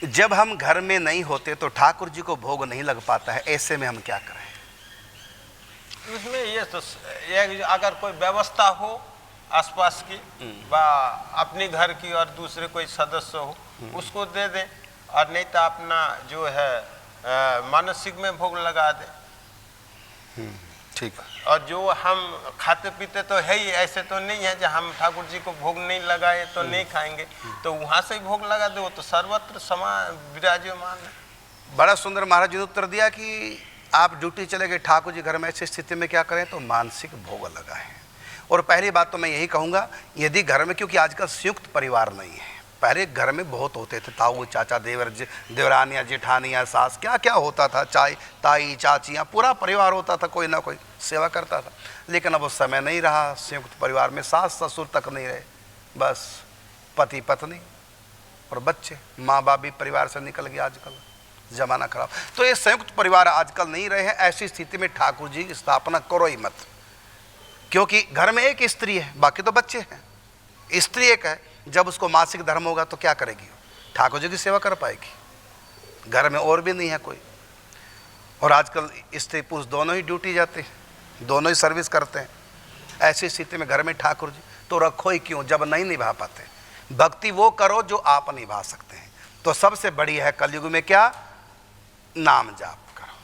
जब हम घर में नहीं होते तो ठाकुर जी को भोग नहीं लग पाता है, ऐसे में हम क्या करें? उसमें ये तो अगर कोई व्यवस्था हो आसपास की व अपने घर की और दूसरे कोई सदस्य हो उसको दे दे, और नहीं तो अपना जो है मानसिक में भोग लगा दे। ठीक। और जो हम खाते पीते तो है ही, ऐसे तो नहीं है जो हम ठाकुर जी को भोग नहीं लगाए तो नहीं खाएंगे, तो वहाँ से ही भोग लगा दे, वो तो सर्वत्र समान विराजमान है। बड़ा सुंदर महाराज जी ने उत्तर दिया कि आप ड्यूटी चले गए, ठाकुर जी घर में, ऐसी स्थिति में क्या करें? तो मानसिक भोग लगाएं। और पहली बात तो मैं यही कहूँगा, यदि घर में, क्योंकि आजकल संयुक्त परिवार नहीं है, पहले घर में बहुत होते थे, ताऊ चाचा देवर देवरानियाँ जेठानियाँ सास, क्या क्या होता था, ताई चाचियाँ, पूरा परिवार होता था, कोई ना कोई सेवा करता था। लेकिन अब वो समय नहीं रहा, संयुक्त परिवार में सास ससुर तक नहीं रहे, बस पति पत्नी और बच्चे, माँ बाप भी परिवार से निकल गया, आजकल जमाना खराब। तो ये संयुक्त परिवार आजकल नहीं रहे हैं, ऐसी स्थिति में ठाकुर जी की स्थापना करो ही मत, क्योंकि घर में एक स्त्री है, बाकी तो बच्चे हैं। स्त्री एक है, जब उसको मासिक धर्म होगा तो क्या करेगी? ठाकुर जी की सेवा कर पाएगी? घर में और भी नहीं है कोई, और आजकल स्त्री पुरुष दोनों ही ड्यूटी जाते हैं, दोनों ही सर्विस करते हैं। ऐसी स्थिति में घर में ठाकुर जी तो रखो ही क्यों, जब नहीं निभा पाते। भक्ति वो करो जो आप निभा सकते हैं। तो सबसे बड़ी है कलयुग में क्या? नाम जाप करो,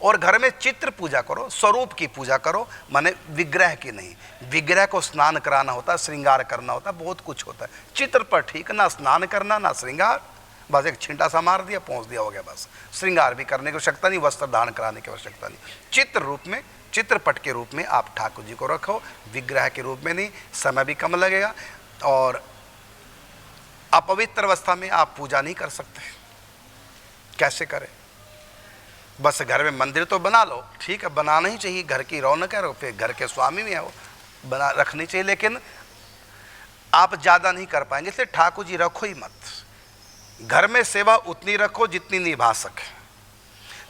और घर में चित्र पूजा करो, स्वरूप की पूजा करो, माने विग्रह की नहीं। विग्रह को स्नान कराना होता है, श्रृंगार करना होता है, बहुत कुछ होता है। चित्र पर ठीक, ना स्नान करना ना श्रृंगार, बस एक छिंटा सा मार दिया, पहुँच दिया, हो गया बस। श्रृंगार भी करने की आवश्यकता नहीं, वस्त्र धारण कराने की आवश्यकता नहीं। चित्र रूप में, चित्रपट के रूप में आप ठाकुर जी को रखो, विग्रह के रूप में नहीं। समय भी कम लगेगा, और अपवित्र अवस्था में आप पूजा नहीं कर सकते। कैसे करें? बस घर में मंदिर तो बना लो, ठीक है, बनाना ही चाहिए, घर की रौनक है, फिर घर के स्वामी भी है, वो बना रखनी चाहिए, लेकिन आप ज़्यादा नहीं कर पाएंगे, इसलिए ठाकुर जी रखो ही मत। घर में सेवा उतनी रखो जितनी निभा सके।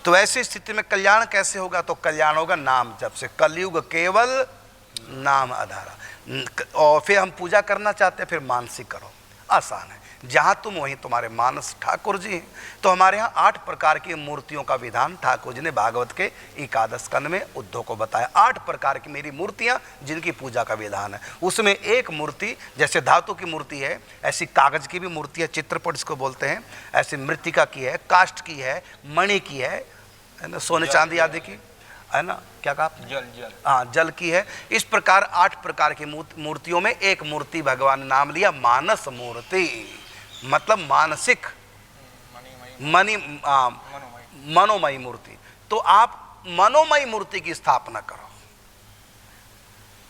तो ऐसी स्थिति में कल्याण कैसे होगा? तो कल्याण होगा नाम जप से। कलयुग केवल नाम आधारा। और फिर हम पूजा करना चाहते हैं, फिर मानसिक करो, आसान है। जहाँ तुम वहीं तुम्हारे मानस ठाकुर जी हैं। तो हमारे यहाँ 8 प्रकार की मूर्तियों का विधान ठाकुर जी ने भागवत के 11 स्कंद में उद्धव को बताया। 8 प्रकार की मेरी मूर्तियाँ जिनकी पूजा का विधान है। उसमें एक मूर्ति, जैसे धातु की मूर्ति है, ऐसी कागज की भी मूर्ति है, चित्रपट इसको बोलते हैं, ऐसी मृत्तिका की है, काष्ठ की है, मणि की है ना, सोने चांदी आदि की है ना, क्या कहा? जल। हाँ, जल की है। इस प्रकार 8 प्रकार की मूर्तियों में एक मूर्ति भगवान ने नाम लिया मानस मूर्ति, मतलब मानसिक, मनोमयी मूर्ति। तो आप मनोमयी मूर्ति की स्थापना करो,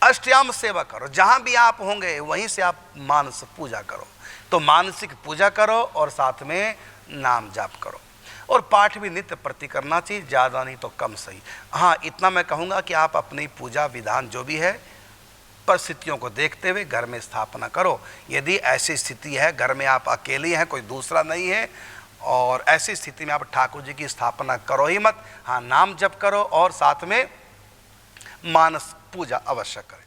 अष्टयाम सेवा करो, जहां भी आप होंगे वहीं से आप मानस पूजा करो। तो मानसिक पूजा करो और साथ में नाम जाप करो, और पाठ भी नित्य प्रति करना चाहिए, ज़्यादा नहीं तो कम सही। हाँ, इतना मैं कहूँगा कि आप अपनी पूजा विधान जो भी है परिस्थितियों को देखते हुए घर में स्थापना करो। यदि ऐसी स्थिति है, घर में आप अकेले हैं, कोई दूसरा नहीं है, और ऐसी स्थिति में आप ठाकुर जी की स्थापना करो ही मत। हाँ, नाम जप करो और साथ में मानस पूजा अवश्य करें।